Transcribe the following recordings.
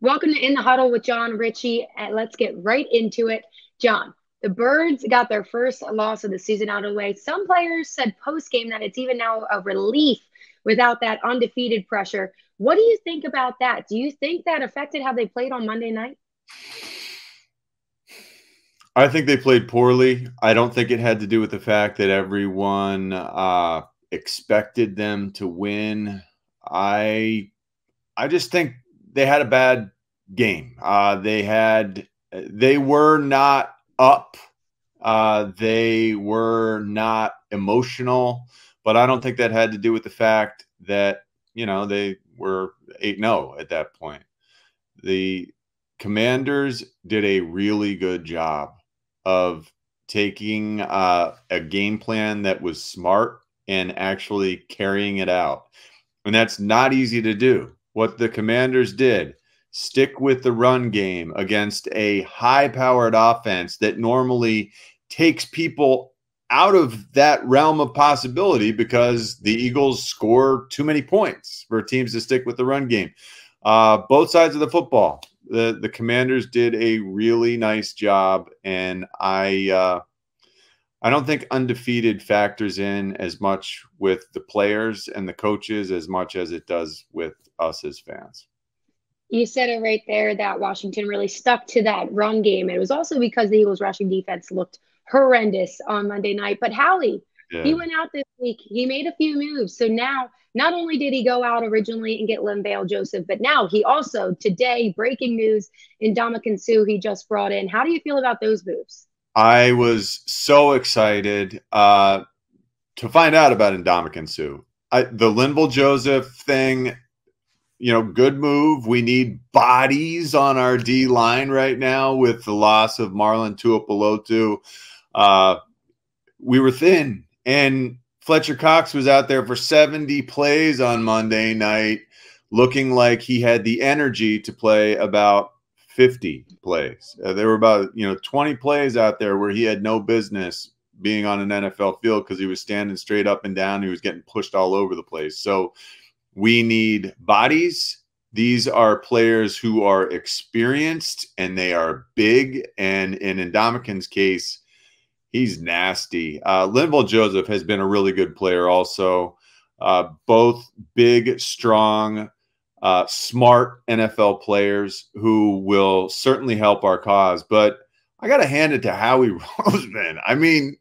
Welcome to In the Huddle with Jon Ritchie. And let's get right into it. Jon, the Birds got their first loss of the season out of the way. Some players said post-game that it's even now a relief without that undefeated pressure. What do you think about that? Do you think that affected how they played on Monday night? I think they played poorly. I don't think it had to do with the fact that everyone expected them to win. I just think they had a bad game. They were not up. They were not emotional, but I don't think that had to do with the fact that they were 8-0 at that point. The Commanders did a really good job of taking a game plan that was smart and actually carrying it out. And that's not easy to do. What the Commanders did, stick with the run game against a high-powered offense that normally takes people out of that realm of possibility because the Eagles score too many points for teams to stick with the run game. Both sides of the football, the Commanders did a really nice job, and I don't think undefeated factors in as much with the players and the coaches as much as it does with us as fans. You said it right there that Washington really stuck to that run game. It was also because the Eagles' rushing defense looked horrendous on Monday night. But Howie, he Yeah. went out this week. He made a few moves. So now, not only did he go out originally and get Linval Joseph, but now he also, today, breaking news, Ndamukong Suh, he just brought in. How do you feel about those moves? I was so excited to find out about Ndamukong Suh. The Linval Joseph thing, good move. We need bodies on our D line right now with the loss of Marlon Tuipulotu. We were thin, and Fletcher Cox was out there for 70 plays on Monday night, looking like he had the energy to play about 50 plays. There were about 20 plays out there where he had no business being on an NFL field because he was standing straight up and down. He was getting pushed all over the place. So we need bodies. These are players who are experienced and they are big. And in Ndamukong's case, he's nasty. Linval Joseph has been a really good player also. Both big, strong, smart NFL players who will certainly help our cause. But I got to hand it to Howie Roseman. I mean,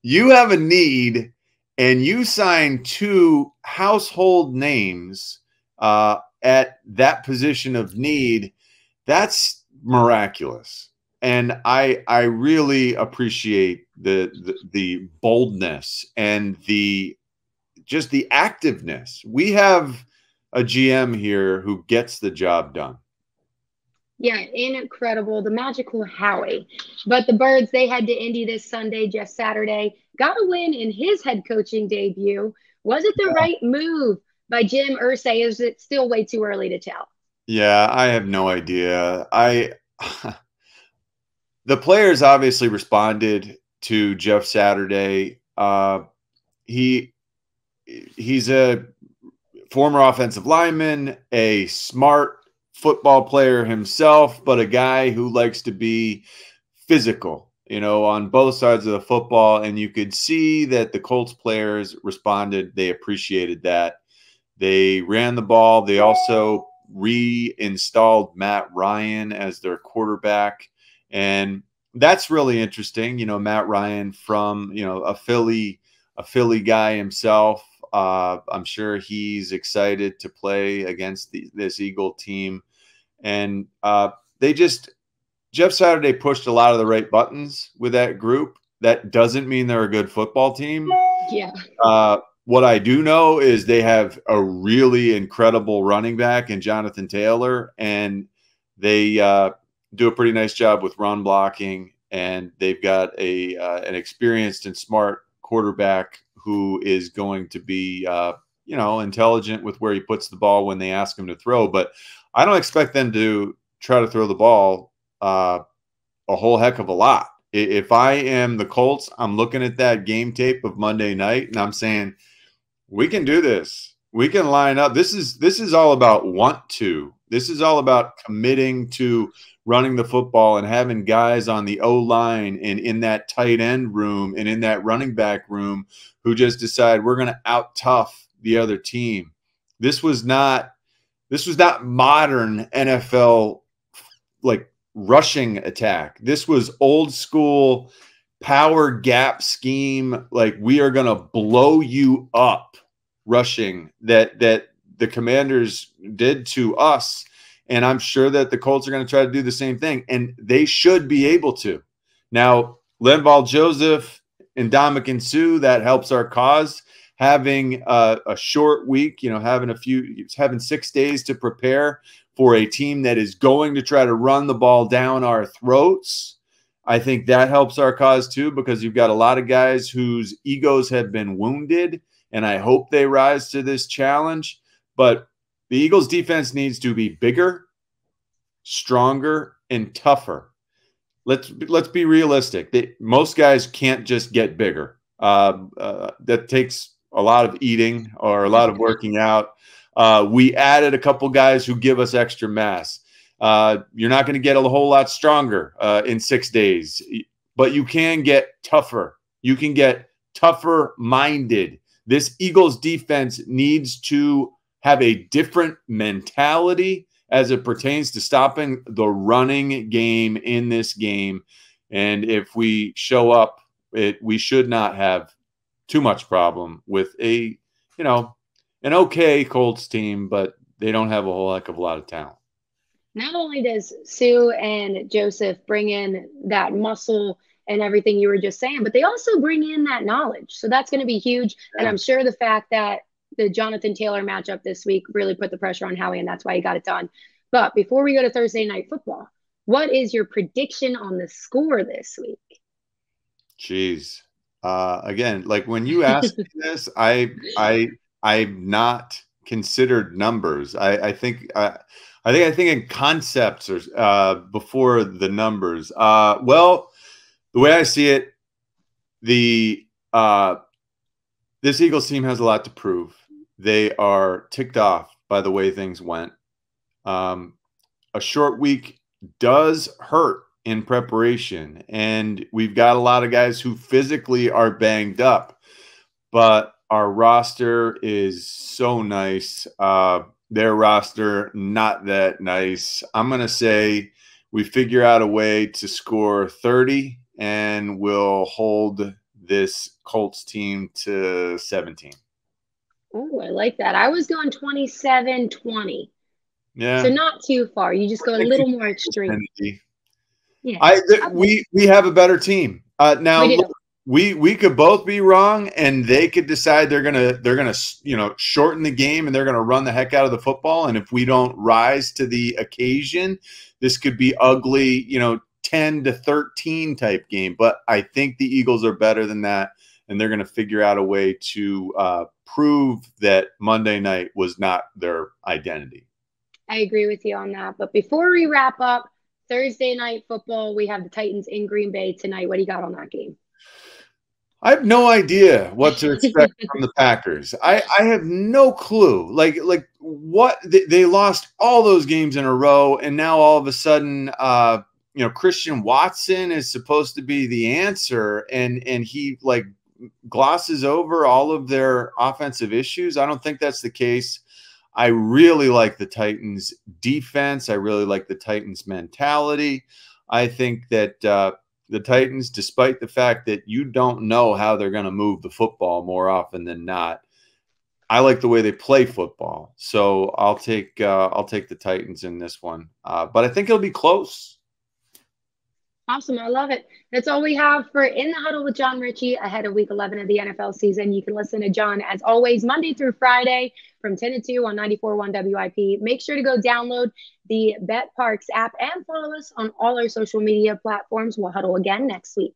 you have a need and you sign two household names at that position of need. That's miraculous. And I really appreciate the boldness and the activeness. We have a GM here who gets the job done. Yeah, incredible. The magical Howie. But the Birds, they head to Indy this Sunday, just Saturday. Got a win in his head coaching debut. Was it the right move by Jim Irsay? Is it still way too early to tell? Yeah, I have no idea. The players obviously responded to Jeff Saturday. He's a former offensive lineman, a smart football player himself, but a guy who likes to be physical, on both sides of the football. And you could see that the Colts players responded. They appreciated that. They ran the ball. They also reinstalled Matt Ryan as their quarterback. And that's really interesting. Matt Ryan from, a Philly guy himself. I'm sure he's excited to play against this Eagle team. And Jeff Saturday pushed a lot of the right buttons with that group. That doesn't mean they're a good football team. Yeah. What I do know is they have a really incredible running back in Jonathan Taylor, and they do a pretty nice job with run blocking. And they've got an experienced and smart quarterback who is going to be, intelligent with where he puts the ball when they ask him to throw. But I don't expect them to try to throw the ball a whole heck of a lot. If I am the Colts, I'm looking at that game tape of Monday night and I'm saying, we can do this. We can line up. This is all about want to. This is all about committing to running the football and having guys on the O-line and in that tight end room and in that running back room who just decide we're going to out-tough the other team. This was not modern NFL like rushing attack. This was old school power gap scheme. Like, we are going to blow you up rushing that the Commanders did to us. And I'm sure that the Colts are going to try to do the same thing, and they should be able to. Now, Linval Joseph and Ndamukong Suh, that helps our cause. Having a short week, having 6 days to prepare for a team that is going to try to run the ball down our throats, I think that helps our cause too, because you've got a lot of guys whose egos have been wounded, and I hope they rise to this challenge. But the Eagles defense needs to be bigger, stronger, and tougher. Let's be realistic. Most guys can't just get bigger. That takes a lot of eating or a lot of working out. We added a couple guys who give us extra mass. You're not going to get a whole lot stronger in 6 days, but you can get tougher. You can get tougher minded. This Eagles defense needs to have a different mentality as it pertains to stopping the running game in this game. And if we show up, we should not have too much problem with an okay Colts team, but they don't have a whole heck of a lot of talent. Not only does Suh and Joseph bring in that muscle and everything you were just saying, but they also bring in that knowledge. So that's going to be huge. Yeah. And I'm sure the fact that the Jonathan Taylor matchup this week really put the pressure on Howie, and that's why he got it done. But before we go to Thursday Night Football, what is your prediction on the score this week? Jeez. Again, like when you asked me this, I've not considered numbers. I think in concepts or before the numbers. Well, the way I see it, this Eagles team has a lot to prove. They are ticked off by the way things went. A short week does hurt in preparation, and we've got a lot of guys who physically are banged up, but our roster is so nice. Their roster, not that nice. I'm going to say we figure out a way to score 30, and we'll hold this Colts team to 17. Oh, I like that. I was going 27-20. Yeah. So not too far. You just go a little more extreme. Yeah. We have a better team. Now we could both be wrong, and they could decide they're gonna shorten the game and they're gonna run the heck out of the football. And if we don't rise to the occasion, this could be ugly, 10-13 type game. But I think the Eagles are better than that, and they're gonna figure out a way to prove that Monday night was not their identity. I agree with you on that. But before we wrap up, Thursday Night Football, we have the Titans in Green Bay tonight. What do you got on that game? I have no idea what to expect from the Packers. I have no clue. Like what they lost all those games in a row, and now all of a sudden, Christian Watson is supposed to be the answer, and he glosses over all of their offensive issues. I don't think that's the case. I really like the Titans defense. I really like the Titans mentality. I think that the Titans, despite the fact that you don't know how they're going to move the football more often than not, I like the way they play football. So I'll take the Titans in this one. But I think it'll be close. Awesome. I love it. That's all we have for In the Huddle with Jon Ritchie ahead of week 11 of the NFL season. You can listen to Jon, as always, Monday through Friday from 10 to 2 on 94.1 WIP. Make sure to go download the Bet Parks app and follow us on all our social media platforms. We'll huddle again next week.